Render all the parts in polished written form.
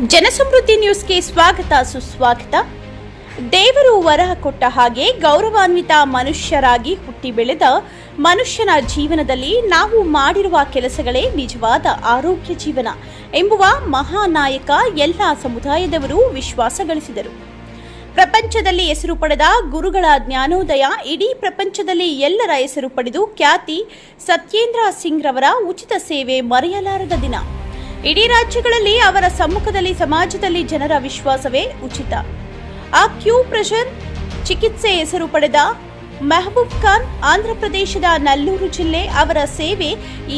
ಜನಸಮೃದ್ಧಿ ನ್ಯೂಸ್ಗೆ ಸ್ವಾಗತ ಸುಸ್ವಾಗತ. ದೇವರು ವರಹ ಕೊಟ್ಟ ಹಾಗೆ ಗೌರವಾನ್ವಿತ ಮನುಷ್ಯರಾಗಿ ಹುಟ್ಟಿ ಬೆಳೆದ ಮನುಷ್ಯನ ಜೀವನದಲ್ಲಿ ನಾವು ಮಾಡಿರುವ ಕೆಲಸಗಳೇ ನಿಜವಾದ ಆರೋಗ್ಯ ಜೀವನ ಎಂಬುವ ಮಹಾನಾಯಕ ಎಲ್ಲ ಸಮುದಾಯದವರು ವಿಶ್ವಾಸ ಗಳಿಸಿದರು. ಪ್ರಪಂಚದಲ್ಲಿ ಹೆಸರು ಪಡೆದ ಗುರುಗಳ ಜ್ಞಾನೋದಯ ಇಡೀ ಪ್ರಪಂಚದಲ್ಲಿ ಎಲ್ಲರ ಹೆಸರು ಪಡೆದು ಖ್ಯಾತಿ ಸತ್ಯೇಂದ್ರ ಸಿಂಗ್ ರವರ ಉಚಿತ ಸೇವೆ ಮರೆಯಲಾರದ ದಿನ. ಇಡೀ ರಾಜ್ಯಗಳಲ್ಲಿ ಅವರ ಸಮ್ಮುಖದಲ್ಲಿ ಸಮಾಜದಲ್ಲಿ ಜನರ ವಿಶ್ವಾಸವೇ ಉಚಿತ. ಅಕ್ಯುಪ್ರೆಷರ್ ಚಿಕಿತ್ಸೆ ಹೆಸರು ಪಡೆದ ಮೆಹಬೂಬ್ ಖಾನ್ ಆಂಧ್ರಪ್ರದೇಶದ ನಲ್ಲೂರು ಜಿಲ್ಲೆ. ಅವರ ಸೇವೆ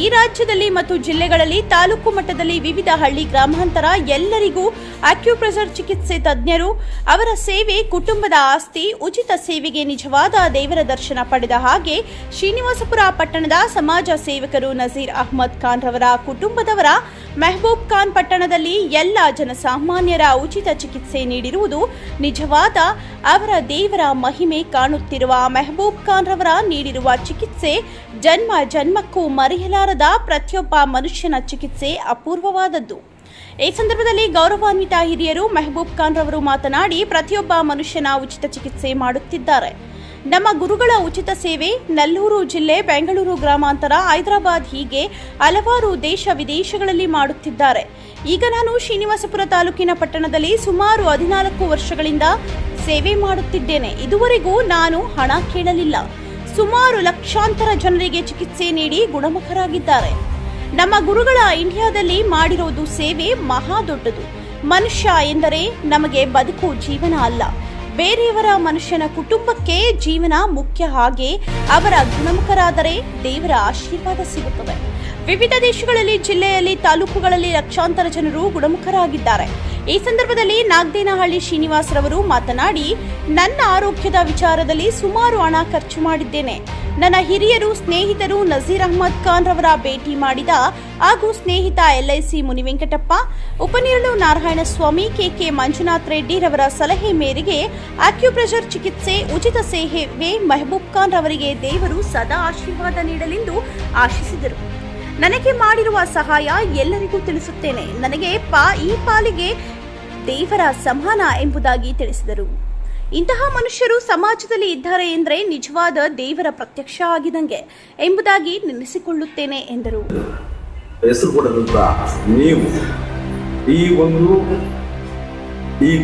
ಈ ರಾಜ್ಯದಲ್ಲಿ ಮತ್ತು ಜಿಲ್ಲೆಗಳಲ್ಲಿ ತಾಲೂಕು ಮಟ್ಟದಲ್ಲಿ ವಿವಿಧ ಹಳ್ಳಿ ಗ್ರಾಮಾಂತರ ಎಲ್ಲರಿಗೂ ಅಕ್ಯುಪ್ರೆಷರ್ ಚಿಕಿತ್ಸೆ ತಜ್ಞರು. ಅವರ ಸೇವೆ ಕುಟುಂಬದ ಆಸ್ತಿ. ಉಚಿತ ಸೇವೆಗೆ ನಿಜವಾದ ದೇವರ ದರ್ಶನ ಪಡೆದ ಹಾಗೆ ಶ್ರೀನಿವಾಸಪುರ ಪಟ್ಟಣದ ಸಮಾಜ ಸೇವಕರು ನಜೀರ್ ಅಹ್ಮದ್ ಖಾನ್ ರವರ ಕುಟುಂಬದವರ ಮೆಹಬೂಬ್ ಖಾನ್ ಪಟ್ಟಣದಲ್ಲಿ ಎಲ್ಲ ಜನಸಾಮಾನ್ಯರ ಉಚಿತ ಚಿಕಿತ್ಸೆ ನೀಡಿರುವುದು ನಿಜವಾದ ಅವರ ದೇವರ ಮಹಿಮೆ ಕಾಣುತ್ತಿರುವ ಮೆಹಬೂಬ್ ಖಾನ್ ರವರ ನೀಡಿರುವ ಚಿಕಿತ್ಸೆ ಜನ್ಮ ಜನ್ಮಕ್ಕೂ ಮರೆಯಲಾರದ ಪ್ರತಿಯೊಬ್ಬ ಮನುಷ್ಯನ ಚಿಕಿತ್ಸೆ ಅಪೂರ್ವವಾದದ್ದು. ಈ ಸಂದರ್ಭದಲ್ಲಿ ಗೌರವಾನ್ವಿತ ಹಿರಿಯರು ಮೆಹಬೂಬ್ ಖಾನ್ ರವರು ಮಾತನಾಡಿ, ಪ್ರತಿಯೊಬ್ಬ ಮನುಷ್ಯನ ಉಚಿತ ಚಿಕಿತ್ಸೆ ಮಾಡುತ್ತಿದ್ದಾರೆ. ನಮ್ಮ ಗುರುಗಳ ಉಚಿತ ಸೇವೆ ನಲ್ಲೂರು ಜಿಲ್ಲೆ, ಬೆಂಗಳೂರು ಗ್ರಾಮಾಂತರ, ಹೈದರಾಬಾದ್ ಹೀಗೆ ಹಲವಾರು ದೇಶ ವಿದೇಶಗಳಲ್ಲಿ ಮಾಡುತ್ತಿದ್ದಾರೆ. ಈಗ ನಾನು ಶ್ರೀನಿವಾಸಪುರ ತಾಲೂಕಿನ ಪಟ್ಟಣದಲ್ಲಿ ಸುಮಾರು 14 ವರ್ಷಗಳಿಂದ ಸೇವೆ ಮಾಡುತ್ತಿದ್ದೇನೆ. ಇದುವರೆಗೂ ನಾನು ಹಣ ಕೇಳಲಿಲ್ಲ. ಸುಮಾರು ಲಕ್ಷಾಂತರ ಜನರಿಗೆ ಚಿಕಿತ್ಸೆ ನೀಡಿ ಗುಣಮುಖರಾಗಿದ್ದಾರೆ. ನಮ್ಮ ಗುರುಗಳ ಇಂಡಿಯಾದಲ್ಲಿ ಮಾಡಿರೋದು ಸೇವೆ ಮಹಾ ದೊಡ್ಡದು. ಮನುಷ್ಯ ಎಂದರೆ ನಮಗೆ ಬದುಕು ಜೀವನ ಅಲ್ಲ, ಬೇರೆಯವರ ಮನುಷ್ಯನ ಕುಟುಂಬಕ್ಕೆ ಜೀವನ ಮುಖ್ಯ. ಹಾಗೆ ಅವರ ಗುಣಮುಖರಾದರೆ ದೇವರ ಆಶೀರ್ವಾದ ಸಿಗುತ್ತದೆ. ವಿವಿಧ ದೇಶಗಳಲ್ಲಿ, ಜಿಲ್ಲೆಯಲ್ಲಿ, ತಾಲೂಕುಗಳಲ್ಲಿ ಲಕ್ಷಾಂತರ ಜನರು ಗುಣಮುಖರಾಗಿದ್ದಾರೆ. ಈ ಸಂದರ್ಭದಲ್ಲಿ ನಾಗದೇನಹಳ್ಳಿ ಶ್ರೀನಿವಾಸ್ ರವರು ಮಾತನಾಡಿ, ನನ್ನ ಆರೋಗ್ಯದ ವಿಚಾರದಲ್ಲಿ ಸುಮಾರು ಹಣ ಖರ್ಚು ಮಾಡಿದ್ದೇನೆ. ನನ್ನ ಹಿರಿಯರು ಸ್ನೇಹಿತರು ನಜೀರ್ ಅಹ್ಮದ್ ಖಾನ್ ರವರ ಭೇಟಿ ಮಾಡಿದ ಹಾಗೂ ಸ್ನೇಹಿತ LIC ಮುನಿವೆಂಕಟಪ್ಪ, ಉಪನೀರಳು ನಾರಾಯಣಸ್ವಾಮಿ, KK ಮಂಜುನಾಥ್ ರೆಡ್ಡಿ ರವರ ಸಲಹೆ ಮೇರೆಗೆ ಅಕ್ಯುಪ್ರೆಷರ್ ಚಿಕಿತ್ಸೆ ಉಚಿತ ಸೇವೆ ಮೆಹಬೂಬ್ ಖಾನ್ ರವರಿಗೆ ದೇವರು ಸದಾ ಆಶೀರ್ವಾದ ನೀಡಲೆಂದು ಆಶಿಸಿದರು. ನನಗೆ ಮಾಡಿರುವ ಸಹಾಯ ಎಲ್ಲರಿಗೂ ತಿಳಿಸುತ್ತೇನೆ. ನನಗೆ ಈ ಪಾಲಿಗೆ ದೇವರ ಸಮಾನ ಎಂಬುದಾಗಿ ತಿಳಿಸಿದರು. ಇಂತಹ ಮನುಷ್ಯರು ಸಮಾಜದಲ್ಲಿ ಇದ್ದಾರೆ ಎಂದರೆ ನಿಜವಾದ ದೇವರ ಪ್ರತ್ಯಕ್ಷ ಆಗಿದಂಗೆ ಎಂಬುದಾಗಿ ನೆನೆಸಿಕೊಳ್ಳುತ್ತೇನೆ ಎಂದರು. ಹೆಸರು ಕೊಡದಂತ ನೀವು ಈ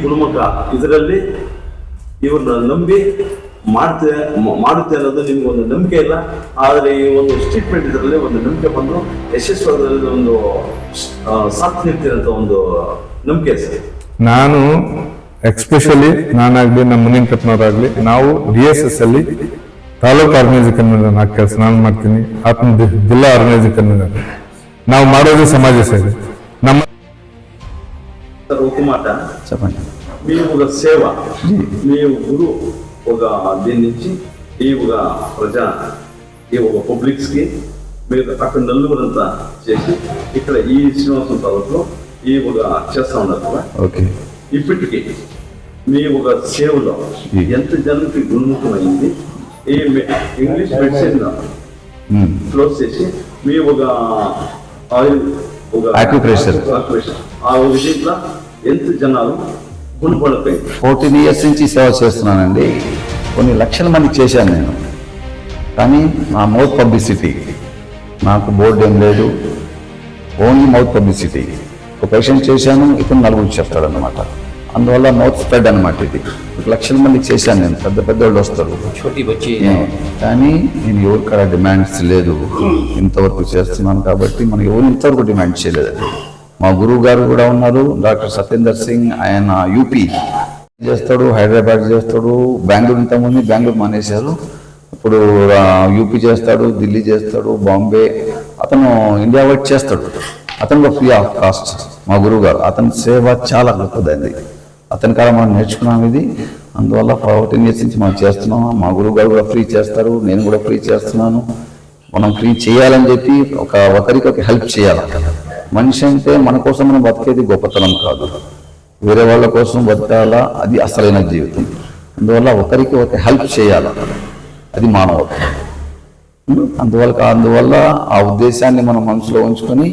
ಗುಣಮುಖ ಇದರಲ್ಲಿ ಇವ್ರನ್ನ ನಂಬಿ ಮಾಡುತ್ತೆ ಅನ್ನೋದು ನಿಮ್ಗೊಂದು ನಂಬಿಕೆ ಇಲ್ಲ. ಆದರೆ ಈ ಒಂದು ಸ್ಟೇಟ್ಮೆಂಟ್ ಇದರಲ್ಲಿ ಒಂದು ನಂಬಿಕೆ ಬಂದು ಯಶಸ್ವರದಲ್ಲಿ ಒಂದು ಸಾಥ್ ನೀಡ್ತಿರಂತ ಒಂದು ನಂಬಿಕೆ ಸರ್. ನಾನು ಎಕ್ಸ್ಪೆಷಲಿ ನಾನಾಗ್ಲಿ ನಮ್ಮ ಮುನಿಂಕಪ್ಪನವರಾಗ್ಲಿ ನಾವು DSS ಅಲ್ಲಿ ತಾಲೂಕು ಆರ್ಗನೈಸಿಂಗ್ ಕನ್ವೀನರ್ ಕೆಲಸ ನಾನು ಮಾಡ್ತೀನಿ. ಆತನ ಜಿಲ್ಲಾ ಆರ್ಗನೈಸಿಂಗ್ ಕನ್ವೀನರ್. ನಾವು ಮಾಡೋದು సమాజ సేవ. ನಮ್ಮ ఒక మాట చెప్పండి. మీ ఒక సేవ, మీ గురు ఒక దీని నుంచి ఈ ఒక ప్రజా ఈ ఒక పబ్లిక్స్ కి మీరు అక్కడ నలుగురంతా చేసి ఇక్కడ ఈ శ్రీనివాసం తాలూకులో ఈ ఒక చేస్తా ఉన్నారు కదా. ఓకే. ఇప్పటికి మీ ఒక సేవలో ఎంత జనానికి గుణముఖమైంది? ఈ ఇంగ్లీష్ మెడిసిన్ క్లోజ్ చేసి మీ ఒక ఆయిల్ ఒక అక్యుప్రెషర్ ఆ ఒక దీంట్లో ఎంత జనాలు గుణపడిపోయింది? 14 years నుంచి సేవ చేస్తున్నానండి. కొన్ని లక్షల మందికి చేశాను నేను. కానీ నా మౌత్ పబ్లిసిటీ, నాకు బోర్డు ఏం లేదు, ఓన్లీ మౌత్ పబ్లిసిటీ. ఒక పేషెంట్ చేశాను, ఇప్పుడు నలుగురు చెప్తాడనమాట. అందువల్ల మౌత్ స్ప్రెడ్ అనమాట. ఇది 1 లక్షల మందికి చేశాను నేను. పెద్ద పెద్ద వాళ్ళు వస్తారు, కానీ నేను ఎవరికడ డిమాండ్స్ లేదు. ఇంతవరకు చేస్తున్నాను కాబట్టి మనం ఎవరు ఇంతవరకు డిమాండ్ చేయలేదు. మా గురువు గారు కూడా ఉన్నారు, డాక్టర్ సత్యేందర్ సింగ్. ఆయన UP చేస్తాడు, హైదరాబాద్ చేస్తాడు, బెంగళూరు. ఇంతకుముందు బెంగళూరు మానేశారు, ఇప్పుడు UP చేస్తాడు, ఢిల్లీ చేస్తాడు, బాంబే. అతను ఇండియా వైడ్ చేస్తాడు. అతను ఫ్రీ ఆఫ్ కాస్ట్. మా గురువు గారు, అతని సేవ చాలా గొప్పదండి. అతని కాలం మనం నేర్చుకున్నాం ఇది. అందువల్ల 14 years నుంచి మనం చేస్తున్నాం. మా గురువు గారు కూడా ఫ్రీ చేస్తారు, నేను కూడా ఫ్రీ చేస్తున్నాను. మనం ఫ్రీ చేయాలని చెప్పి ఒకరికి హెల్ప్ చేయాలి. మనిషి అంటే మన కోసం మనం బతికేది గొప్పతనం కాదు, వేరే వాళ్ళ కోసం బతకాలా, అది అసలైన జీవితం. అందువల్ల ఒకరికి హెల్ప్ చేయాలి, అది మానవత్వం. అందువల్ల ఆ ఉద్దేశాన్ని మనం మనసులో ఉంచుకొని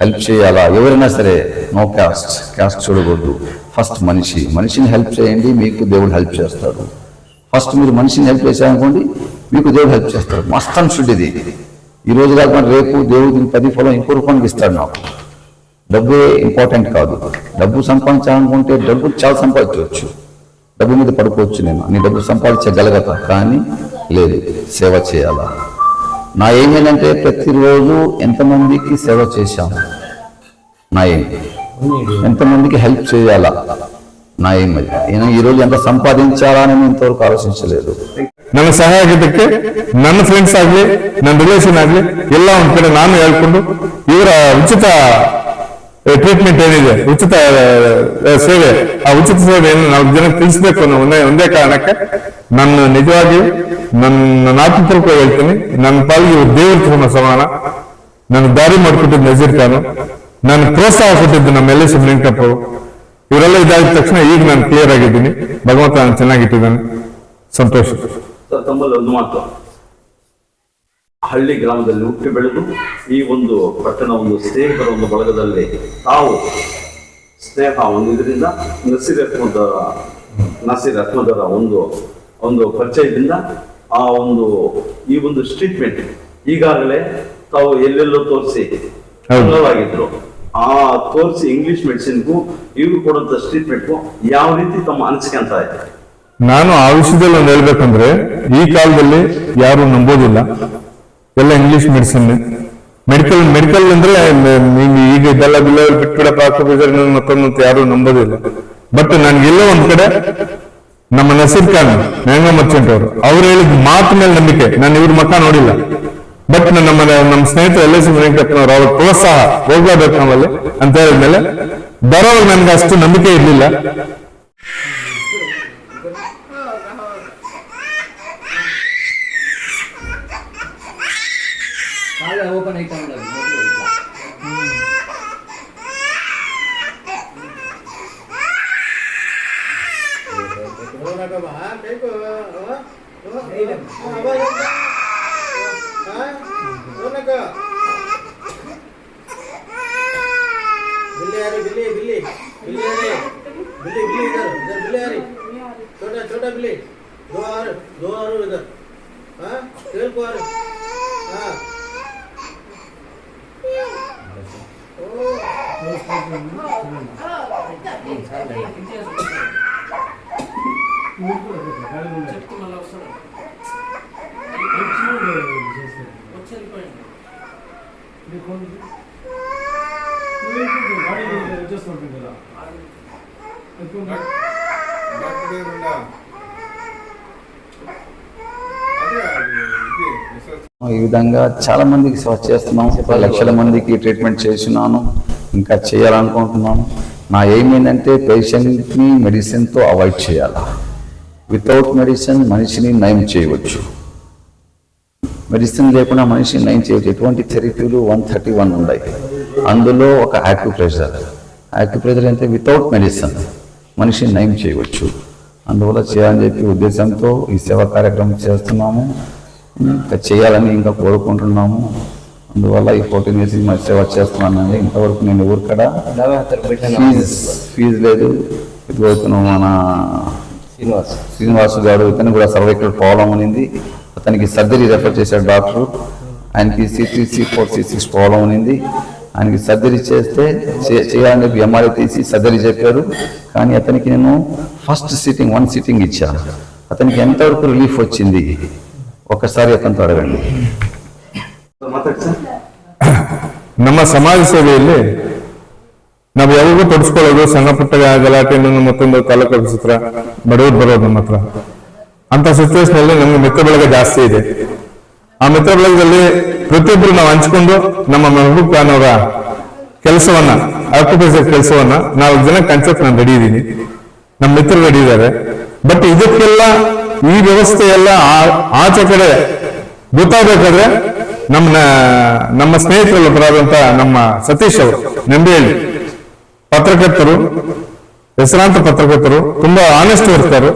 హెల్ప్ చేయాలా, ఎవరైనా సరే నో క్యాస్ట్ చూడకూడదు. ఫస్ట్ మనిషిని హెల్ప్ చేయండి, మీకు దేవుడు హెల్ప్ చేస్తాడు. ఫస్ట్ మీరు మనిషిని హెల్ప్ చేశారనుకోండి, మీకు దేవుడు హెల్ప్ చేస్తాడు. మస్ట్ అండ్ షుడ్ ఇది. ఈ రోజు కాకుండా రేపు దేవుడు దీని 10 ఫలం ఇంకో రూపానికి ఇస్తాడు. నాకు డబ్బే ఇంపార్టెంట్ కాదు. డబ్బు సంపాదించాలనుకుంటే డబ్బు చాలా సంపాదించవచ్చు, డబ్బు మీద పడుకోవచ్చు. నేను నీ డబ్బు సంపాదించగలగతా, కానీ లేదు, సేవ చేయాలా. నా ఏమేంటంటే ప్రతిరోజు ఎంతమందికి సేవ చేశాను, నా ఏం ఎంతమందికి హెల్ప్ చేయాలా, నా ఏం అది. నేను ఈరోజు ఎంత ಸಂಪಾದಿಂಚಾಲಾ అని ಇಂತವರೆಗೂ ಆಲೋಚಿಸలేదు. ನನ್ನ ಸಹಾಯಕಕ್ಕೆ ನನ್ನ ಫ್ರೆಂಡ್ಸ್ ಆಗ್ಲಿ, ನನ್ನ ರಿಲೇಷನ್ ಆಗ್ಲಿ, ಎಲ್ಲ ಒಂದ್ ಕಡೆ ನಾನು ಹೇಳ್ಕೊಂಡು ಇವರ ಉಚಿತ ಟ್ರೀಟ್ಮೆಂಟ್ ಏನಿದೆ, ಉಚಿತ ಸೇವೆ, ಆ ಉಚಿತ ಸೇವೆ ಏನು ನಾವು ಜನಕ್ಕೆ ತಿಳಿಸ್ಬೇಕು ಅನ್ನೋ ಒಂದೇ ಕಾರಣಕ್ಕೆ ನನ್ನ ನಿಜವಾಗಿ ನನ್ನ ಆತ್ಮಪೂರ್ವಕ ಹೇಳ್ತೀನಿ, ನನ್ನ ಪಾಲಿಗೆ ಇವ್ರು ದೇವ್ರ ಸಮಾನ. ನನ್ನ ದಾರಿ ಮಾಡಿಕೊಟ್ಟಿದ್ದು ನಜೀರ್ ಖಾನ್, ನಾನು ಪ್ರೋತ್ಸಾಹ ಕೊಟ್ಟಿದ್ದು ನಮ್ಮ LS ವೆಂಕಟಪ್ಪ. ಇವರೆಲ್ಲ ಇದಾದ ತಕ್ಷಣ ಈಗ ನಾನು ಕ್ಲಿಯರ್ ಆಗಿದ್ದೀನಿ. ಭಗವಂತ ನಾನು ಚೆನ್ನಾಗಿಟ್ಟಿದ್ದಾನೆ, ಸಂತೋಷ. ತಮ್ಮಲ್ಲಿ ಒಂದು ಮಾತು, ಹಳ್ಳಿ ಗ್ರಾಮದಲ್ಲಿ ಹುಟ್ಟಿ ಬೆಳೆದು ಈ ಒಂದು ಪಟ್ಟಣ ಒಂದು ಸ್ನೇಹಿತರ ಒಂದು ಬಳಗದಲ್ಲಿ ತಾವು ಸ್ನೇಹ ಒಂದು ಇದರಿಂದ ನಸೀರ್ ಅಹ್ಮದರ ಒಂದು ಪರಿಚಯದಿಂದ ಆ ಒಂದು ಈ ಒಂದು ಟ್ರೀಟ್ಮೆಂಟ್ ಈಗಾಗಲೇ ತಾವು ಎಲ್ಲೆಲ್ಲೋ ತೋರಿಸಿ ಆಗಿದ್ರು. ಆ ತೋರಿಸಿ ಇಂಗ್ಲಿಷ್ ಮೆಡಿಸಿನ್ಗೂ ಇವ್ರು ಕೊಡುವಂತ ಟ್ರೀಟ್ಮೆಂಟ್ಗೂ ಯಾವ ರೀತಿ ತಮ್ಮ ಅನಿಸಿಕೆ ಅಂತ ಇದೆ? ನಾನು ಆ ವಿಷಯದಲ್ಲಿ ಒಂದು ಹೇಳ್ಬೇಕಂದ್ರೆ, ಈ ಕಾಲದಲ್ಲಿ ಯಾರು ನಂಬೋದಿಲ್ಲ, ಎಲ್ಲ ಇಂಗ್ಲಿಷ್ ಮೆಡಿಸಿನ್. ಮೆಡಿಕಲ್ ಅಂದ್ರೆ ಈಗ ಇದೆಲ್ಲ ಬಿಟ್ಬಿಡಪ್ಪ ಮತ್ತೊಂದು ಯಾರು ನಂಬೋದಿಲ್ಲ. ಬಟ್ ನನ್ಗೆಲ್ಲೋ ಒಂದ್ ಕಡೆ ನಮ್ಮ ನಸೀರ್ ಖಾನ್ ಮ್ಯಾಂಗೋ ಮರ್ಚೆಂಟ್ ಅವ್ರು ಹೇಳಿದ ಮಾತು ಮೇಲೆ ನಂಬಿಕೆ. ನಾನು ಇವ್ರ ಮಕ್ಕ ನೋಡಿಲ್ಲ, ಬಟ್ ನಮ್ಮ ಸ್ನೇಹಿತ LS ವೆಂಕಟಪ್ಪನವ್ರು ಅವ್ರ ಪ್ರೋತ್ಸಾಹ ಹೋಗ್ಲೇಬೇಕು ನಾವಲ್ಲಿ ಅಂತ ಹೇಳಿದ್ಮೇಲೆ ಬರೋವಾಗ ನನ್ಗೆ ಅಷ್ಟು ನಂಬಿಕೆ ಇರ್ಲಿಲ್ಲ. ಓಪನ್ ಆಯ್ತಾ छोटा बिल्ली, दो और इधर, हाँ तेल को हाँ ఈ విధంగా చాలా మందికి సేవ చేస్తున్నాం. 10 లక్షల మందికి ట్రీట్మెంట్ చేస్తున్నాను, ఇంకా చేయాలనుకుంటున్నాను. నా ఎయిమ్ ఏంటంటే పేషెంట్ని మెడిసిన్తో అవాయిడ్ చేయాలి. వితౌట్ మెడిసిన్ మనిషిని నయం చేయవచ్చు, మెడిసిన్ లేకుండా మనిషిని నయం చేయవచ్చు. ఎటువంటి థెరపీలు 131 ఉన్నాయి. అందులో ఒక యాక్యుప్రెషర్ అంటే వితౌట్ మెడిసిన్ మనిషిని నయం చేయవచ్చు. అందువల్ల చేయాలని చెప్పి ఉద్దేశంతో ఈ సేవా కార్యక్రమం చేస్తున్నాము, ఇంకా చేయాలని ఇంకా కోరుకుంటున్నాము. అందువల్ల ఈ 14 years మా సేవ చేస్తున్నానండి. ఇంతవరకు నేను ఎవరు కూడా ఫీజు లేదు. ఇదివరకు మన శ్రీనివాసు గారు, ఇతను కూడా సర్వైకల్ ప్రాబ్లం ఉన్నింది, అతనికి సర్జరీ రెఫర్ చేశాడు డాక్టర్. ఆయనకి C3, C4, C6 ప్రాబ్లం ఉన్నింది. ఆయనకి సర్జరీ చేస్తే చేయాలని చెప్పి MRI తీసి సర్జరీ చెప్పారు. కానీ అతనికి నేను ఫస్ట్ సిట్టింగ్ 1 సిట్టింగ్ ఇచ్చాను. అతనికి ఎంతవరకు రిలీఫ్ వచ్చింది ఒకసారి అతనితో అడగండి. ನಮ್ಮ ಸಮಾಜ ಸೇವೆಯಲ್ಲಿ ನಾವು ಯಾವಾಗೂ ತೊಡಸ್ಕೊಳ್ಳೋದು, ಸಣ್ಣ ಪುಟ್ಟ ಗಲಾಟೆ, ಮತ್ತೊಂದು ತಾಲೂಕು ಆಫೀಸ್ ಹತ್ರ ಬಡವರು ಬರೋದು ನಮ್ಮ ಹತ್ರ. ಅಂತ ಸಿಚುವೇಶನ್ ಅಲ್ಲಿ ನಮ್ಗೆ ಮಿತ್ರ ಬಳಗ ಜಾಸ್ತಿ ಇದೆ. ಆ ಮಿತ್ರ ಬಳಗದಲ್ಲಿ ಪ್ರತಿಯೊಬ್ಬರು ನಾವು ಹಂಚ್ಕೊಂಡು ನಮ್ಮ ಮೆಹಬೂಬ್ ಖಾನ್ ಅವರ ಕೆಲಸವನ್ನ, ಆಕ್ಯುಪೇಷನ್ ಕೆಲಸವನ್ನ ನಾವು ಜನಕ್ಕೆ ಹಂಚೋಕೆ ನಾನು ರೆಡಿ ಇದ್ದೀನಿ, ನಮ್ಮ ಮಿತ್ರರು ರೆಡಿ ಇದ್ದಾರೆ. ಬಟ್ ಇದಕ್ಕೆಲ್ಲ ಈ ವ್ಯವಸ್ಥೆ ಎಲ್ಲ ಆಚೆ ಕಡೆ ಗೊತ್ತಾಗಬೇಕಾದ್ರೆ ನಮ್ಮ ಸ್ನೇಹಿತರೊಬ್ಬರಾದಂತ ನಮ್ಮ ಸತೀಶ್ ಅವರು ನೆಂಬೇಳಿ ಪತ್ರಕರ್ತರು, ಹೆಸರಾಂತ ಪತ್ರಕರ್ತರು, ತುಂಬಾ ಆನೆಸ್ಟ್ ಇರ್ತಾರೆ.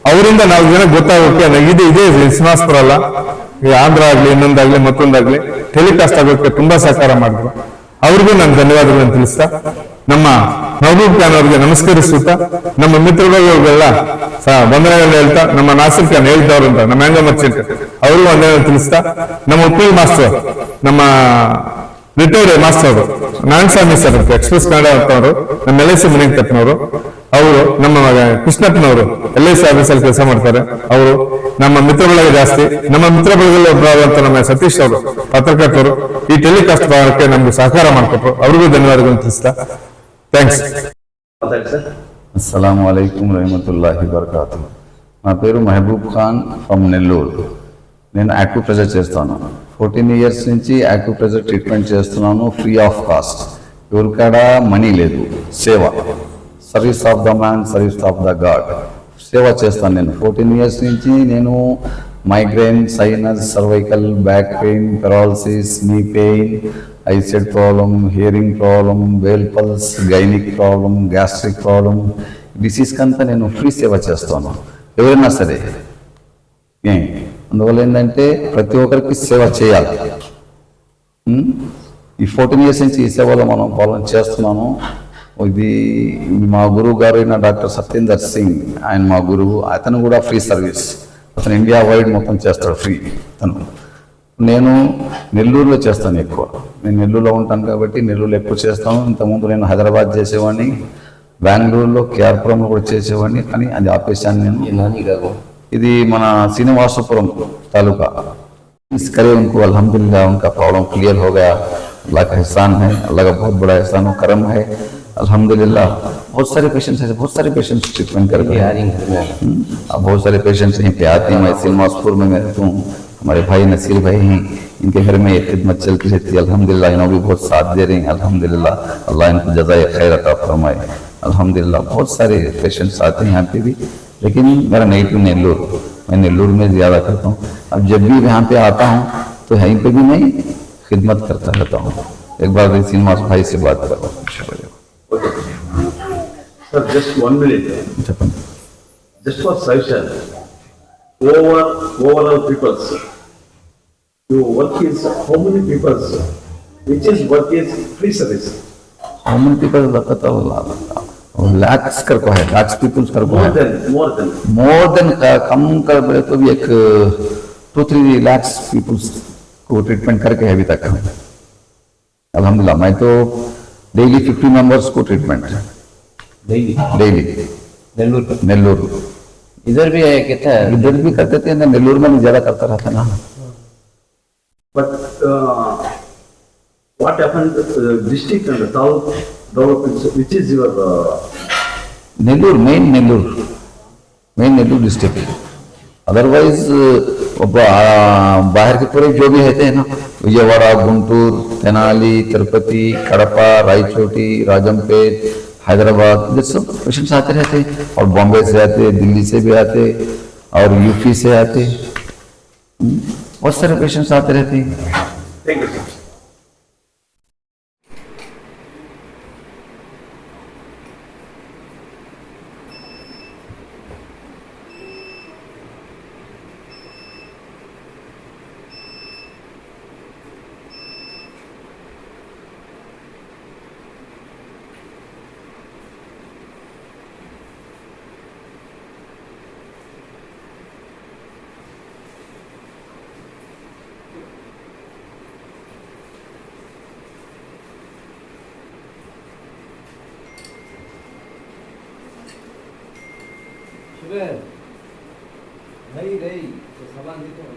ಅವರಿಂದ ನಾವು ಜನಕ್ಕೆ ಗೊತ್ತಾಗೋಕೆ ಇದೇ ಶ್ರೀನಿವಾಸಪುರ ಅಲ್ಲ, ಈ ಆಂಧ್ರ ಆಗ್ಲಿ, ಇನ್ನೊಂದಾಗ್ಲಿ, ಮತ್ತೊಂದಾಗ್ಲಿ ಟೆಲಿಕಾಸ್ಟ್ ಆಗೋಕೆ ತುಂಬಾ ಸಹಕಾರ ಮಾಡಿದ್ರು. ಅವ್ರಿಗೂ ನಾನು ಧನ್ಯವಾದಗಳನ್ನು ತಿಳಿಸ್ತಾ ನಮ್ಮ ಮಹಬೂಬ್ ಖಾನ್ ಅವರಿಗೆ ನಮಸ್ಕರಿಸುತ್ತಾ ನಮ್ಮ ಮಿತ್ರಗಳಿಗೆಲ್ಲ ವಂದನೆಗಳನ್ನ ಹೇಳ್ತಾ ನಮ್ಮ ನಾಸಿರ್ ಖಾನ್ ಹೇಳ್ದವ್ರು ಅಂತ ನಮ್ಮ ಮ್ಯಾಂಗೋ ಮರ್ಚೆಂಟ್ ಅವ್ರಿಗೂ ವಂದನೆಗಳನ್ನು ತಿಳಿಸ್ತಾ ನಮ್ಮ ಉಪ್ಪಿ ಮಾಸ್ಟರ್ ನಮ್ಮ ರಿಟೈರ್ಡ್ ಮಾಸ್ಟರ್ ಅವರು ನಾರಾಯಣಸ್ವಾಮಿ ಸರ್ ಎಕ್ಸ್ಪ್ರೆಸ್ ಕನ್ನಡ ಅಂತವರು ನಮ್ಮ LIC ಮುನಿಂಕಪ್ಪನವರು ಅವರು ನಮ್ಮ ಕೃಷ್ಣಪ್ಪನವರು LIC ಆಫೀಸಲ್ಲಿ ಕೆಲಸ ಮಾಡ್ತಾರೆ ಅವರು ನಮ್ಮ ಮಿತ್ರ ಬಳಗ ಜಾಸ್ತಿ ನಮ್ಮ ಮಿತ್ರ ಬಳಗದಲ್ಲಿ ಒಬ್ಬರಾದಂತ ನಮ್ಮ ಸತೀಶ್ ಅವರು ಪತ್ರಕರ್ತರು ಈ ಟೆಲಿಕಾಸ್ಟ್ ಭಾಗಕ್ಕೆ ನಮ್ಗೆ ಸಹಕಾರ ಮಾಡಿಕೊಟ್ರು ಅವ್ರಿಗೂ ಧನ್ಯವಾದಗಳನ್ನು ತಿಳಿಸ್ತಾ ಥ್ಯಾಂಕ್ಸ್. ಮಾತಾಡಿ ಸರ್. అస్సలం అయికం రహమతుల్లాహి వబరకాతు. నా పేరు మహబూబ్ ఖాన్ ఫ్రమ్ నెల్లూరు. నేను యాక్టివ్ ప్రెజర్ చేస్తాను. 14 ఇయర్స్ నుంచి యాక్టివ్ ప్రెజర్ ట్రీట్మెంట్ చేస్తున్నాను, ఫ్రీ ఆఫ్ కాస్ట్. ఎవరికాడ మనీ లేదు, సేవ, service of the man, service of the God. సేవ చేస్తాను నేను 14 ఇయర్స్ నుంచి. నేను migraine, sinus, cervical, back pain, paralysis, knee pain, eyesight problem, hearing problem, వేల్ pulse, gynaec problem, gastric problem, డిసీజ్కి అంతా నేను ఫ్రీ సేవ చేస్తాను, ఎవరైనా సరే. అందువల్ల ఏంటంటే ప్రతి ఒక్కరికి సేవ చేయాలి. ఈ 14 ఇయర్స్ నుంచి ఈ సేవలో మనం పాలన చేస్తున్నాను. ఇది మా గురువు గారు అయిన డాక్టర్ సత్యేందర్ సింగ్, ఆయన మా గురువు. అతను కూడా ఫ్రీ సర్వీస్, అతను ఇండియా వైడ్ మొత్తం చేస్తాడు ఫ్రీ. నేను నెల్లూరులో చేస్తాను ఎక్కువ. నేను నెల్లూరులో ఉంటాను కాబట్టి నెల్లూరులో ఎక్కువ చేస్తాను. ఇంతకుముందు నేను హైదరాబాద్ చేసేవాడిని, బెంగళూరులో, కేఆర్పురంలో కూడా చేసేవాడిని, కానీ అది ఆపేశాను నేను. ఇది మన శ్రీనివాసపురం తాలూకా. इसकरे उनको अल्हम्दुलिल्लाह उनका प्रॉब्लम क्लियर हो गया. अल्लाह का एहसान है, अल्लाह का बहुत बड़ा एहसान और करम है अल्हम्दुलिल्लाह. बहुत सारे पेशेंट्स हैं, बहुत सारे पेशेंट्स ट्रीटमेंट कर रहे हैं. अब बहुत सारे पेशेंट्स यहीं पे आते हैं. मैं श्रीनिवासपुर में रहता हूँ, हमारे भाई नसीर भाई हैं, इनके घर में ये खिदमत चलती रहती है अल्हम्दुलिल्लाह. इन्होंने भी बहुत साथ दे रहे हैं अल्हम्दुलिल्लाह. अल्लाह इनको जज़ाए खैर अता फरमाए अल्हम्दुलिल्लाह. बहुत सारे पेशेंट्स आते हैं यहाँ पे भी, लेकिन मेरा नेटिव नेल्लूर, मैं नेल्लूर में ज़्यादा करता हूँ. अब जब भी यहाँ पे आता हूँ तो यहीं पे भी मैं खिदमत करता रहता हूँ. एक बार श्रीनिवास भाई से बात कर रहा हूँ. Sir, just 1 minute. Just for suggestion, overall peoples, your work is how many peoples? Which is work is free service. How many people लगता है? लैक्स कर को है, लैक्स पीपल्स कर को है. मोर देन कम कर बोले तो भी एक 2-3 lakhs पीपल्स को ट्रीटमेंट करके है अभी तक अल्हम्दुलिल्लाह. मैं तो डेली 50 मेंबर्स को ट्रीटमेंट डेली नेल्लूर. इधर भी है कितना है? इधर भी करते थे, नेल्लूर में ज्यादा करता रहता ना. But what happened district and the south development, which is your Nellore main Nellore district. Otherwise बाहर के पूरे जो भी रहते हैं ना, विजयवाड़ा, गुंटूर, तेनाली, तिरुपति, कड़पा, रायचोटी, राजमपेट, हैदराबाद, ये सब पेशेंट्स आते रहते हैं. और बॉम्बे से आते, दिल्ली से भी आते, और यूपी से आते. बहुत सारे पेशेंट्स आते रहते हैं. Thank you, sir. नहीं तो सामान देते हैं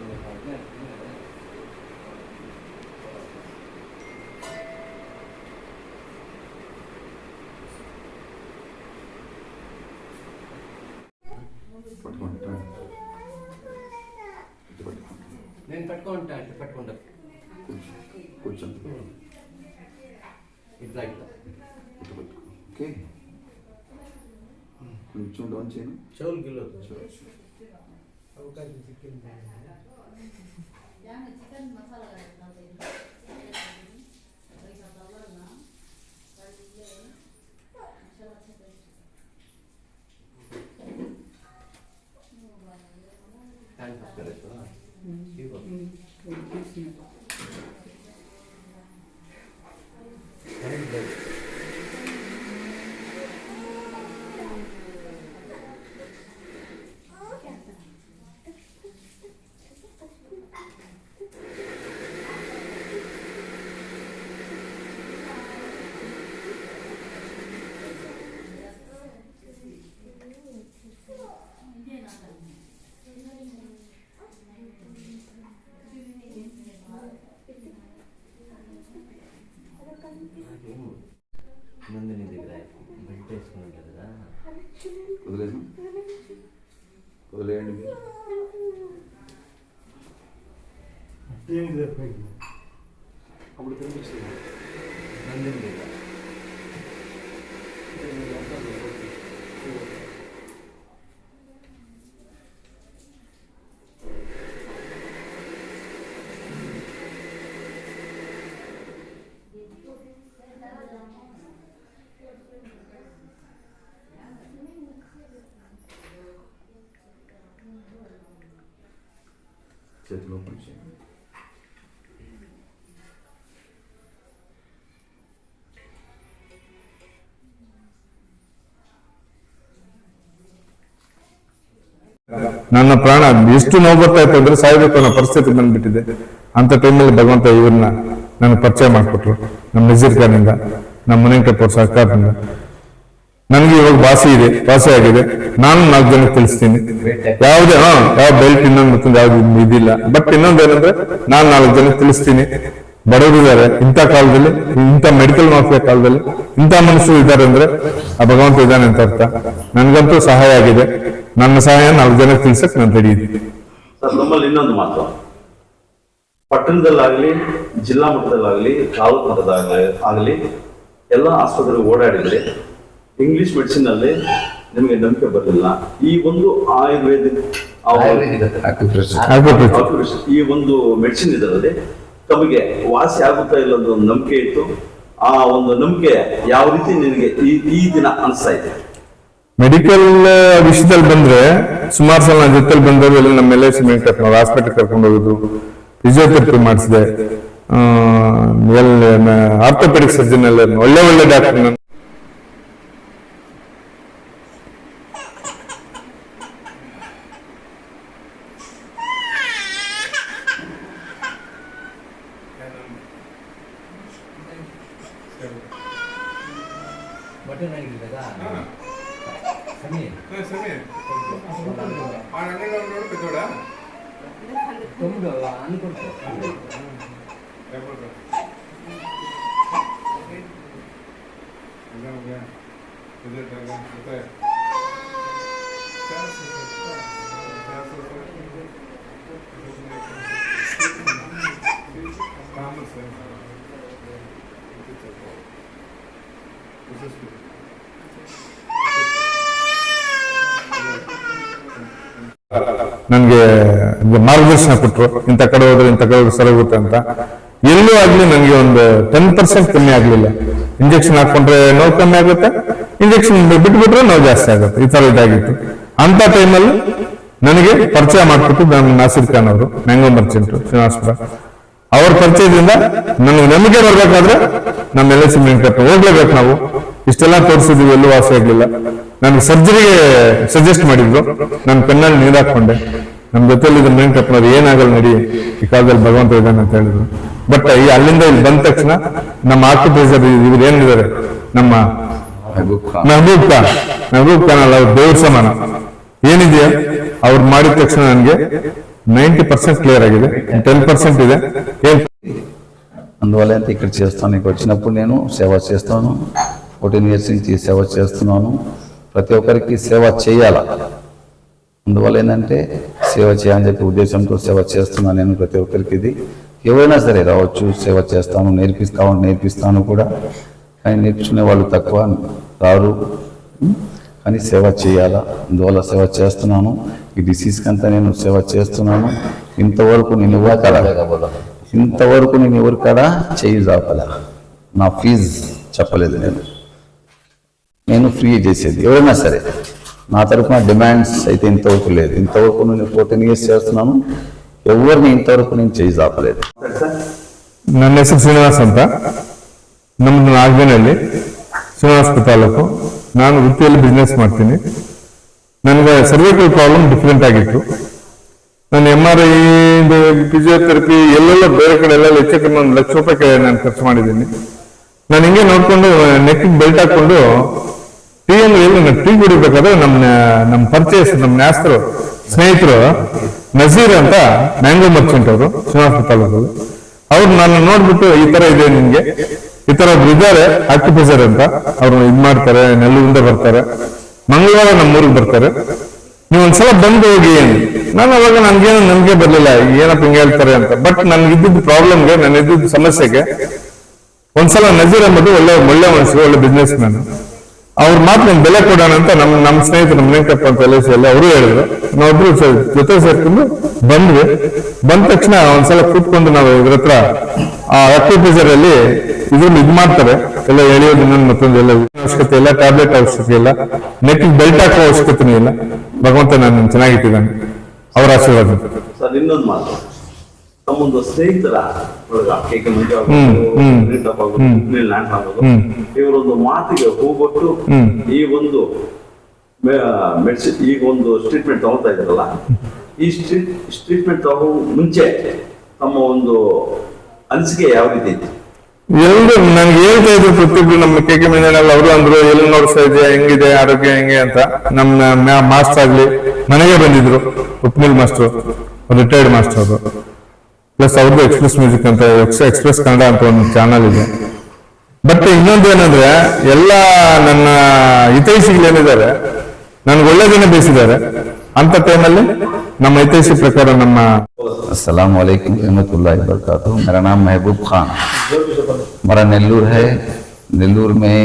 నేను పట్టుకుంటా అంటే పట్టుకుంటా ఇట్లా ఓకే, కొంచెం డౌన్ చేయండి. చెవులు గిల్లు నందిని దగ్గర బెల్ట్ వేసుకుని ఉంటుంది కదా. వదిలేయండి. అప్పుడు కనిపిస్తుంది నందిని దగ్గర. చేతిలో కొంచెం ನನ್ನ ಪ್ರಾಣ ಎಷ್ಟು ನೋವು ಬರ್ತಾ ಇತ್ತು ಅಂದ್ರೆ ಸಾಯ್ಬೇಕು ಅನ್ನೋ ಪರಿಸ್ಥಿತಿ ಬಂದ್ಬಿಟ್ಟಿದೆ. ಅಂತ ಟೈಮಲ್ಲಿ ಭಗವಂತ ಇವ್ರನ್ನ ನನಗೆ ಪರಿಚಯ ಮಾಡಿಕೊಟ್ರು. ನಮ್ಮ ನಜೀರ್ ಖಾನಿಂದ, ನಮ್ಮ ಮುನಿಂಕಪ್ಪ ಅವ್ರ ಸರ್ಕಾರದಿಂದ ನನಗೆ ಇವಾಗ ಭಾಷೆ ಆಗಿದೆ. ನಾನು 4 ಜನಕ್ಕೆ ತಿಳಿಸ್ತೀನಿ. ಯಾವ ಬೆಲ್ಟ್ ಇನ್ನೊಂದು ಮತ್ತೊಂದು ಯಾವ್ದು ಇದಿಲ್ಲ. ಬಟ್ ಇನ್ನೊಂದೇನಂದ್ರೆ ನಾನು 4 ಜನಕ್ಕೆ ತಿಳಿಸ್ತೀನಿ. ಬಡವರಿದ್ದಾರೆ ಇಂಥ ಕಾಲದಲ್ಲಿ, ಇಂಥ ಮೆಡಿಕಲ್ ಮಾಫಿಯಾ ಕಾಲದಲ್ಲಿ ಇಂಥ ಮನುಷ್ಯರು ಇದ್ದಾರೆ ಅಂದ್ರೆ ಆ ಭಗವಂತ ಇದ್ದಾನೆ ಅಂತ ಅರ್ಥ. ನನ್ಗಂತೂ ಸಹಾಯ ಆಗಿದೆ. ನನ್ನ ಸಹಾಯ 4 ಜನಕ್ಕೆ ತಿಳಿಸಕ್ ನಾನು ರೆಡಿ ಇದ್ದೀನಿ. ಸರ್, ನಮ್ಮಲ್ಲಿ ಇನ್ನೊಂದು ಮಾತು, ಪಟ್ಟಣದಲ್ಲಾಗ್ಲಿ, ಜಿಲ್ಲಾ ಮಟ್ಟದಲ್ಲಾಗ್ಲಿ, ತಾಲೂಕು ಮಟ್ಟದಾಗಲಿ ಎಲ್ಲ ಆಸ್ಪತ್ರೆಗೆ ಓಡಾಡಿದ್ರೆ ಇಂಗ್ಲಿಷ್ ಮೆಡಿಸಿನ್ ಅಲ್ಲಿ ನಿಮಗೆ ನಂಬಿಕೆ ಬರಲಿಲ್ಲ. ಈ ಒಂದು ಆಯುರ್ವೇದಿಕ್ ಈ ಒಂದು ಮೆಡಿಸಿನ್ ಇದರಲ್ಲಿ ತಮಗೆ ವಾಸಿ ಆಗುತ್ತಾ ಇಲ್ಲ ಅನ್ನೋ ಒಂದು ನಂಬಿಕೆ ಇತ್ತು. ಆ ಒಂದು ನಂಬಿಕೆ ಯಾವ ರೀತಿ ನಿನಗೆ ಈ ದಿನ ಅನಿಸ್ತಾ ಇದೆ? ಮೆಡಿಕಲ್ ವಿಷಯದಲ್ಲಿ ಬಂದ್ರೆ ಸುಮಾರು ಸಲ ನನ್ನ ಜೊತೆಲಿ ಬಂದವರು ಎಲ್ಲ ನಮ್ಮ LIC ವೆಂಕಟಪ್ಪ ಹಾಸ್ಪಿಟಲ್ ಕರ್ಕೊಂಡು ಹೋಗಿದ್ರು. ಫಿಸಿಯೋಥೆರಪಿ ಮಾಡಿಸಿದೆ. ಆರ್ಥೋಪೆಡಿಕ್ ಸರ್ಜನ್ ಎಲ್ಲ ಒಳ್ಳೆ ಡಾಕ್ಟರ್. బటన్ అడిగింది కదా సమీ పెద్దోడా తమ్ముడు అనుకుంటా ನನ್ಗೆ ಮಾರ್ಗದರ್ಶನ ಕೊಟ್ರು. ಇಂಥ ಕಡೆ ಹೋದ್ರೆ ಸರಿ ಹೋಗುತ್ತೆ ಅಂತ. ಎಲ್ಲೂ ಆಗ್ಲಿ ನನಗೆ ಒಂದು 10% ಕಮ್ಮಿ ಆಗ್ಲಿಲ್ಲ. ಇಂಜೆಕ್ಷನ್ ಹಾಕೊಂಡ್ರೆ ನೋವು ಕಮ್ಮಿ ಆಗುತ್ತೆ, ಇಂಜೆಕ್ಷನ್ ಬಿಟ್ಬಿಟ್ರೆ ನೋವು ಜಾಸ್ತಿ ಆಗುತ್ತೆ. ಈ ತರ ಇದಾಗಿತ್ತು. ಅಂತ ಟೈಮಲ್ಲಿ ನನಗೆ ಪರಿಚಯ ಮಾಡ್ಕೊಟ್ಟು ನಮ್ಮ ನಾಸಿರ್ ಖಾನ್ ಅವರು, ಮ್ಯಾಂಗೋ ಮರ್ಚೆಂಟ್, ಶ್ರೀನಿವಾಸಪುರ, ಅವ್ರ ಪರಿಚಯದಿಂದ ನನಗೆ ನಂಬಿಕೆ ಬರ್ಬೇಕಾದ್ರೆ ನಮ್ಮ LIC ವೆಂಕಟಪ್ಪ ಹೋಗ್ಲೇಬೇಕು. ನಾವು ಇಷ್ಟೆಲ್ಲ ತೋರಿಸಿದ್ವಿ, ಎಲ್ಲೂ ವಾಸಿ ಆಗ್ಲಿಲ್ಲ. ನನಗೆ ಸರ್ಜರಿಗೆ ಸಜೆಸ್ಟ್ ಮಾಡಿದ್ರು. ನಾನು ಪೆನ್ನಲ್ಲಿ ನೀರು ಹಾಕೊಂಡೆ. ನಮ್ಮ ಜೊತೆಲಿ ವೆಂಕಟಪ್ಪನವ್ರು ಏನಾಗಲ್ಲ ನಡಿ, ಈ ಕಾಲದಲ್ಲಿ ಭಗವಂತ ಇದ್ದಾನೆ ಅಂತ ಹೇಳಿದ್ರು. ಬಟ್ ಅಲ್ಲಿಂದ ಇಲ್ಲಿ ಬಂದ ತಕ್ಷಣ ನಮ್ಮ ಆರ್ಕಿಟೆಕ್ಚರ್ ಇವ್ರು ಏನಿದ್ದಾರೆ, ನಮ್ಮ ಮೆಹಬೂಬ್ ಖಾನ್ ಅಲ್ಲ, ಅವ್ರ ದೇವ್ರ ಸಮಾನ ಏನಿದೆಯಾ ಅವ್ರು ಮಾಡಿದ ತಕ್ಷಣ ನನಗೆ 90% క్లియర్ ఆಗಿದೆ. 10% ಇದೆ. అందువల్ల ఇక్కడ చేస్తాను. ఇక్కడ వచ్చినప్పుడు నేను సేవ చేస్తాను. 14 years నుంచి సేవ చేస్తున్నాను. ప్రతి ఒక్కరికి సేవ చేయాల. అందువల్ల ఏంటంటే సేవ చేయాలని చెప్పి ఉద్దేశంతో సేవ చేస్తున్నాను నేను ప్రతి ఒక్కరికి. ఇది ఎవరైనా సరే రావచ్చు, సేవ చేస్తాను, నేర్పిస్తాను కూడా. కానీ నేర్చుకునే వాళ్ళు తక్కువ, రారు. కానీ సేవ చేయాలా, అందువల్ల సేవ చేస్తున్నాను. ఈ డిసీజ్కి అంతా నేను సేవ చేస్తున్నాను. ఇంతవరకు నేను ఎవరు కదా చేయి జాపలే. నా ఫీజు చెప్పలేదు. నేను ఫ్రీ చేసేది ఎవరైనా సరే. నా తరఫున డిమాండ్స్ అయితే ఇంతవరకు లేదు. ఇంతవరకు నేను 14 years చేస్తున్నాను. ఎవరిని ఇంతవరకు నేను చేయి జాపలేదు. ನನ್ನ ಹೆಸರು ಶ್ರೀನಿವಾಸ್ ಅಂತ. ನಮ್ದು ನಾಗಬೇನಲ್ಲಿ ಶ್ರೀನಿವಾಸಪುರ ತಾಲೂಕು. ನಾನು ವೃತ್ತಿಯಲ್ಲಿ ಬಿಸ್ನೆಸ್ ಮಾಡ್ತೀನಿ. ನನಗೆ ಸರ್ವೈಕಲ್ ಪ್ರಾಬ್ಲಮ್ ಡಿಫ್ರೆಂಟ್ ಆಗಿತ್ತು. ನಾನು MRI, ಫಿಸಿಯೋಥೆರಪಿ ಎಲ್ಲೆಲ್ಲ ಬೇರೆ ಕಡೆ ಎಲ್ಲ ಹೆಚ್ಚು ಕಮ್ಮಿ 1 ಲಕ್ಷ ರೂಪಾಯಿ ನಾನು ಖರ್ಚು ಮಾಡಿದ್ದೀನಿ. ನಾನು ಹಿಂಗೆ ನೋಡ್ಕೊಂಡು ನೆಕ್ಕಿಗೆ ಬೆಲ್ಟ್ ಹಾಕೊಂಡು ಟೀ ಕುಡಿಬೇಕಾದ್ರೆ ನಮ್ಮ ಪರಿಚಯ, ನಮ್ಮ ನ್ಯಾಸ್ತರು ಸ್ನೇಹಿತರು ನಜೀರ್ ಅಂತ, ಮ್ಯಾಂಗೋ ಮರ್ಚೆಂಟ್ ಅವರು, ಶ್ರೀನಿವಾಸಪುರ ತಾಲೂಕಲ್ಲಿ, ಅವ್ರು ನನ್ನ ನೋಡ್ಬಿಟ್ಟು ಈ ತರ ಇದೆ ನಿನ್ಗೆ ಈ ತರ ಒಬ್ರು ಇದ್ದಾರೆ ಆಕ್ಯುಪೈಸರ್ ಅಂತ, ಅವ್ರು ಇದ್ ಮಾಡ್ತಾರೆ, ನೆಲ್ಲೂರಿಂದ ಬರ್ತಾರೆ, ಮಂಗಳವಾರ ನಮ್ಮೂರಿಗೆ ಬರ್ತಾರೆ. ನೀವು ಒಂದ್ಸಲ ಬಂದು ಹೋಗಿ. ನಾನು ಅವಾಗ ನನ್ಗೆ ಬರ್ಲಿಲ್ಲ, ಏನಪ್ಪ ಹಿಂಗೆ ಹೇಳ್ತಾರೆ ಅಂತ. ಬಟ್ ನನ್ಗೆ ಇದ್ದಿದ್ದು ಪ್ರಾಬ್ಲಮ್ಗೆ, ನಾನು ಇದ್ದಿದ್ದು ಸಮಸ್ಯೆಗೆ ಒಂದ್ಸಲ ನಜೀರ್ ಎಂಬುದು ಒಳ್ಳೆ ಮನುಷ್ಯ, ಒಳ್ಳೆ ಬಿಸ್ನೆಸ್ ಮ್ಯಾನ್, ಅವ್ರ ಮಾತು ನಾನು ಬೆಲೆ ಕೊಡೋಣ ಅಂತ ನಮ್ಮ ಸ್ನೇಹಿತರು ವೆಂಕಟಪ್ಪ ಅಂತ LIC ಅಲ್ಲಿ ಅವರು ಹೇಳಿದ್ರು. ನಾವೊಬ್ರು ಜೊತೆ ಸೇರ್ಕೊಂಡು ಬಂದ್ವಿ. ಬಂದ ತಕ್ಷಣ ಒಂದ್ಸಲ ಕೂತ್ಕೊಂಡು ನಾವು ಇದ್ರ ಹತ್ರ ಆ ಅಕ್ಯುಪೈಸರ್ ಅಲ್ಲಿ ಇದ್ರಲ್ಲಿ ಇದ್ ಮಾಡ್ತಾರೆ, ಎಲ್ಲ ಎಳೆಯೋದು ಇನ್ನೊಂದು ಮತ್ತೊಂದು, ಎಲ್ಲ ಅವಶ್ಯಕತೆ ಇಲ್ಲ, ಟ್ಯಾಬ್ಲೆಟ್ ಅವಶ್ಯಕತೆ ಇಲ್ಲ, ನೆಕ್ ಬೆಲ್ಟ್ ಹಾಕೋ ಅವಶ್ಯಕತೆನೂ ಇಲ್ಲ. ಭಗವಂತ ನಾನು ಚೆನ್ನಾಗಿಟ್ಟಿದ್ದಾನೆ, ಅವರ ಆಶೀರ್ವಾದ. ಸರ್ ಇನ್ನೊಂದು ಮಾತು, ನಮ್ಮೊಂದು ಸ್ನೇಹಿತರ ಒಳಗ KK ಮಂಜು ಆಗ್ಬೋದು, ಇವರೊಂದು ಮಾತಿಗೆ ಹೋಗ್ಬಿಟ್ಟು ಈ ಒಂದು ಮೆಡಿಸಿನ್, ಈಗ ಒಂದು ಟ್ರೀಟ್ಮೆಂಟ್ ತಗೊಳ್ತಾ ಇದ್ದಾರಲ್ಲ, ಈ ಟ್ರೀಟ್ಮೆಂಟ್ ತಗೋ ಮುಂಚೆ ತಮ್ಮ ಒಂದು ಅನಿಸಿಕೆ ಯಾವ ರೀತಿ ಇತ್ತು? ಎಲ್ರು ನನ್ಗೆ ಹೇಳ್ತಾ ಇದ್ರು ಪ್ರತಿಯೊಬ್ರು, ನಮ್ಮ KK ಮಂಜನಲ್ಲಿ ಅವರು ಅಂದ್ರು, ಎಲ್ಲಿ ನೋಡ್ತಾ ಇದೆ, ಹೆಂಗಿದೆ ಆರೋಗ್ಯ ಹೆಂಗೆ ಅಂತ. ನಮ್ಮ ಮಾಸ್ಟರ್ ಆಗ್ಲಿ ಮನೆಗೆ ಬಂದಿದ್ರು, ಉಪ್ನಿಲ್ ಮಾಸ್ಟರ್, ರಿಟೈರ್ಡ್ ಮಾಸ್ಟರ್ ಅವರು. ಪ್ಲಸ್ ಅವ್ರದ್ದು ಎಕ್ಸ್ಪ್ರೆಸ್ ಮ್ಯೂಸಿಕ್ ಅಂತ, ಎಕ್ಸ್ಪ್ರೆಸ್ ಕನ್ನಡ ಅಂತ ಒಂದು ಚಾನಲ್ ಇದೆ. ಬಟ್ ಇನ್ನೊಂದು ಏನಂದ್ರೆ, ಎಲ್ಲ ನನ್ನ ಹಿತೈಷಿಗಳೇನಿದ್ದಾರೆ ನನ್ಗೆ ಒಳ್ಳೆದನ್ನೇ ಬೇಯಿಸಿದ್ದಾರೆ. ಅಂತ ಟೈಮಲ್ಲಿ ನಮ್ಮ ಹಿತೈಷಿ ಪ್ರಕಾರ ನಮ್ಮ अस्सलाम वालेकुम रहमतुल्लाहि वबरकातुहू। मेरा नाम महबूब खान, हमारा नेल्लूर है। नेल्लूर में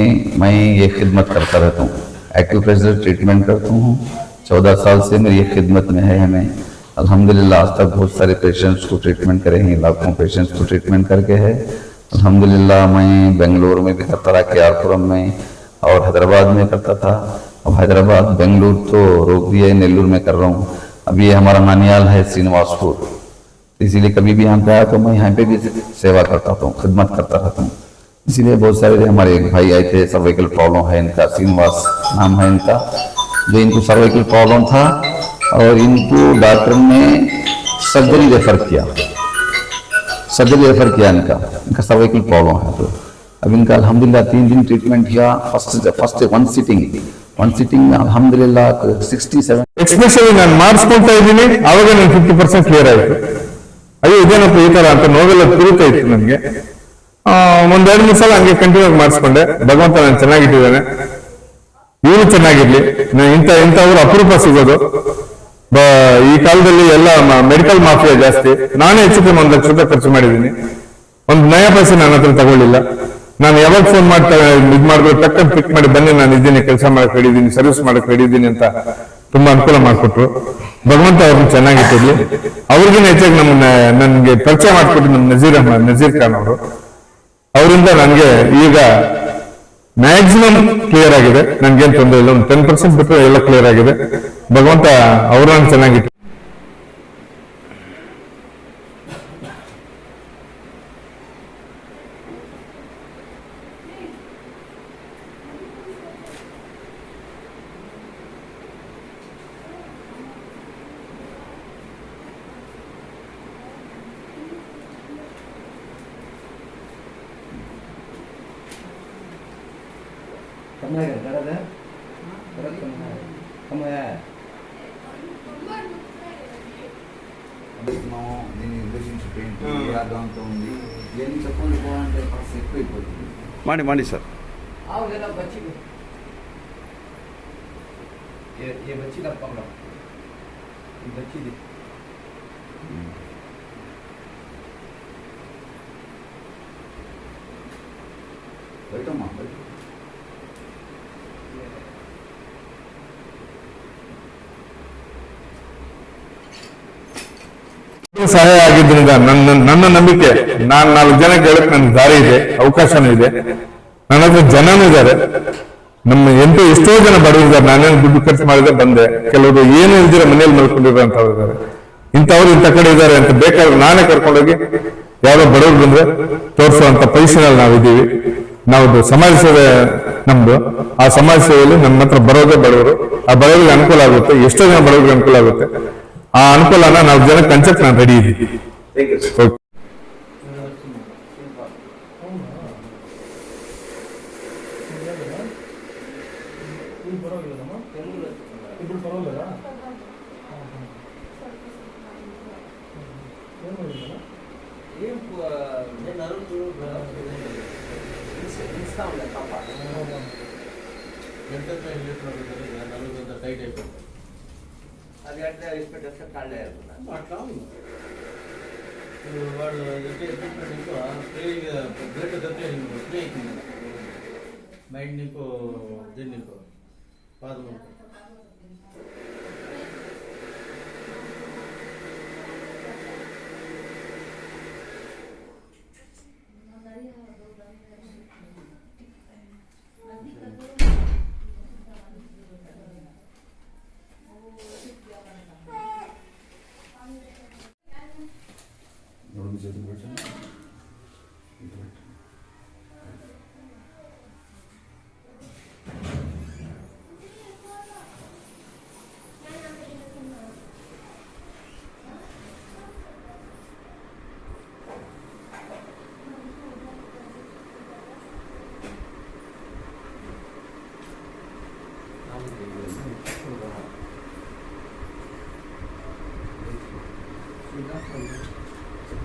मैं ये खिदमत करता रहता हूँ, एक्यूप्रेशर ट्रीटमेंट करता हूँ। 14 साल से मेरी ये खिदमत में है। हमें अल्हम्दुलिल्लाह आज तक बहुत सारे पेशेंट्स को ट्रीटमेंट करे हैं, लाखों पेशेंट्स को ट्रीटमेंट करके है अल्हम्दुलिल्लाह। मैं बेंगलोर में भी करता रहा, KR-पुरम में, और हैदराबाद में करता था। अब हैदराबाद बेंगलुरु तो रोक दिया, नेल्लूर में कर रहा हूँ। अभी ये हमारा नानियाल है श्रीनिवासपुर, इसीलिए कभी भी यहाँ पे आया तो मैं यहाँ पे भी सेवा करता हूँ, खिदमत करता रहता हूँ। इसीलिए बहुत सारे हमारे एक भाई आए थे, सर्वाइकल प्रॉब्लम है इनका, श्रीनिवास नाम है इनका, जो इनको सर्वाइकल प्रॉब्लम था और इनको डॉक्टर ने सर्जरी रेफर किया इनका सर्वाइकल प्रॉब्लम है। तो अब इनका अल्हम्दुलिल्लाह 3 दिन ट्रीटमेंट किया। फर्स्ट वन सिटिंग में अल्हम्दुलिल्लाह 67 ಎಕ್ಸ್ಪೆಷಲಿ ನಾನು ಮಾಡಿಸ್ಕೊಳ್ತಾ ಇದ್ದೀನಿ. ಅವಾಗ ನನ್ 50% ಕ್ಲಿಯರ್ ಆಯ್ತು. ಅಯ್ಯೋ ಇದೇನಪ್ಪ ಈ ತರ ಅಂತ ನೋವೆಲ್ಲ ತಿರುಗ್ತಾ ಇತ್ತು ನನಗೆ. 1-2 ಸಲ ಹಂಗೆ ಕಂಟಿನ್ಯೂ ಮಾಡಿಸ್ಕೊಂಡೆ. ಭಗವಂತ ನಾನು ಚೆನ್ನಾಗಿಟ್ಟಿದ್ದಾನೆ, ಇವರು ಚೆನ್ನಾಗಿರ್ಲಿ. ಇಂಥವ್ರು ಅಪರೂಪ ಸಿಗೋದು. ಈ ಕಾಲದಲ್ಲಿ ಎಲ್ಲ ಮೆಡಿಕಲ್ ಮಾಫಿಯಾ ಜಾಸ್ತಿ. ನಾನೇ ಹೆಚ್ಚು ಕಮ್ಮಿ 1 ಲಕ್ಷ ರೂಪಾಯಿ ಖರ್ಚು ಮಾಡಿದ್ದೀನಿ, 1 ನಯ ಪೈಸೆ ನನ್ನ ಹತ್ರ ತಗೊಳ್ಳಿಲ್ಲ. ನಾನು ಯಾವಾಗ ಫೋನ್ ಮಾಡ್ತಾ ಇದ್ ಮಾಡಿದ್ರು ಟಕ್ಕನ್ ಪಿಕ್ ಮಾಡಿ, ಬನ್ನಿ ನಾನು ಇದ್ದೀನಿ, ಕೆಲಸ ಮಾಡಕ್ ರೆಡಿ ಇದ್ದೀನಿ, ಸರ್ವಿಸ್ ಮಾಡಕ್ ರೆಡಿ ಇದ್ದೀನಿ ಅಂತ ತುಂಬಾ ಅನುಕೂಲ ಮಾಡ್ಕೊಟ್ರು. ಭಗವಂತ ಅವ್ರನ್ನ ಚೆನ್ನಾಗಿಟ್ಟಿರ್ಲಿ. ಅವ್ರಿಗಿನ ಹೆಚ್ಚಾಗಿ ನನ್ಗೆ ಪರಿಚಯ ಮಾಡ್ಕೊಟ್ಟು ನಮ್ಮ ನಜೀರ್ ಖಾನ್ ಅವರು, ಅವರಿಂದ ನನಗೆ ಈಗ ಮ್ಯಾಕ್ಸಿಮಮ್ ಕ್ಲಿಯರ್ ಆಗಿದೆ. ನನ್ಗೇನ್ ತೊಂದರೆ ಇಲ್ಲ, ಒಂದು 10% ಬಿಟ್ಟರೆ ಎಲ್ಲ ಕ್ಲಿಯರ್ ಆಗಿದೆ. ಭಗವಂತ ಅವ್ರನ್ನ ಚೆನ್ನಾಗಿಟ್ಟು. कम है दर्द है, दर्द कम है। ಮಾಡಿ ಸರ್. आओगे बच्ची को, ये बच्ची का पकड़ो, बच्ची दी बैठो माँ बैठो। ಸಹಾಯ ಆಗಿದ್ರಿಂದ ನನ್ನ ನಂಬಿಕೆ, ನಾನು 4 ಜನಕ್ಕೆ ಹೇಳಕ್ ನನ್ಗೆ ದಾರಿ ಇದೆ, ಅವಕಾಶನೂ ಇದೆ, ನನ್ನ ಹತ್ರ ಜನನೂ ಇದ್ದಾರೆ. ಎಷ್ಟೋ ಜನ ಬಡವರಿದ್ದಾರೆ. ನಾನೇನು ದುಡ್ಡು ಖರ್ಚು ಮಾಡಿದ್ರೆ ಬಂದೆ. ಕೆಲವರು ಏನು ಇಲ್ದಿರ ಮನೇಲಿ ಮಲ್ಕೊಂಡಿರೋಂಥವ್ರು ಇದ್ದಾರೆ. ಇಂಥವ್ರು ಇಂಥ ಕಡೆ ಇದ್ದಾರೆ ಅಂತ ಬೇಕಾದ್ರೆ ನಾನೇ ಕರ್ಕೊಂಡೋಗಿ ಯಾರೋ ಬಡವರು ಬಂದ್ರೆ ತೋರಿಸುವಂತ ಪೊಸಿಷನಲ್ಲಿ ನಾವಿದ್ದೀವಿ. ನಾವು ಸಮಾಜ ಸೇವೆ ನಮ್ದು. ಆ ಸಮಾಜ ಸೇವೆಯಲ್ಲಿ ನಮ್ಮ ಹತ್ರ ಬರೋದೇ ಬಡವರು. ಆ ಬಡವರಿಗೆ ಅನುಕೂಲ ಆಗುತ್ತೆ, ಎಷ್ಟೋ ಜನ ಬಡವರಿಗೆ ಅನುಕೂಲ ಆಗುತ್ತೆ. ಆ ಅನುಕೂಲನ ನಾವು ಜನಕ್ಕೆ ಹಂಚಕ್ ನಾನು ರೆಡಿ ಇದ್ದೀವಿ. ఇస్తా ఉండే తప్ప ఎంత నలుగురు టైట్ అయిపోతుంది అది అంటే ఇష్టపెట్టేస్తే కాళ్ళే అనుకున్నా అట్లా ఉంది ఇప్పుడు వాళ్ళు ట్రీట్మెంట్ ఇంకో ప్లేయింగ్ బ్లడ్ దొరికేది ప్లే అవుతుంది మైండ్ ఇంకో దీన్ని ఇంకో పాదం రెండు చేతులు పెట్టండి ఇటు పెట్టండి.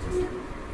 Thank you.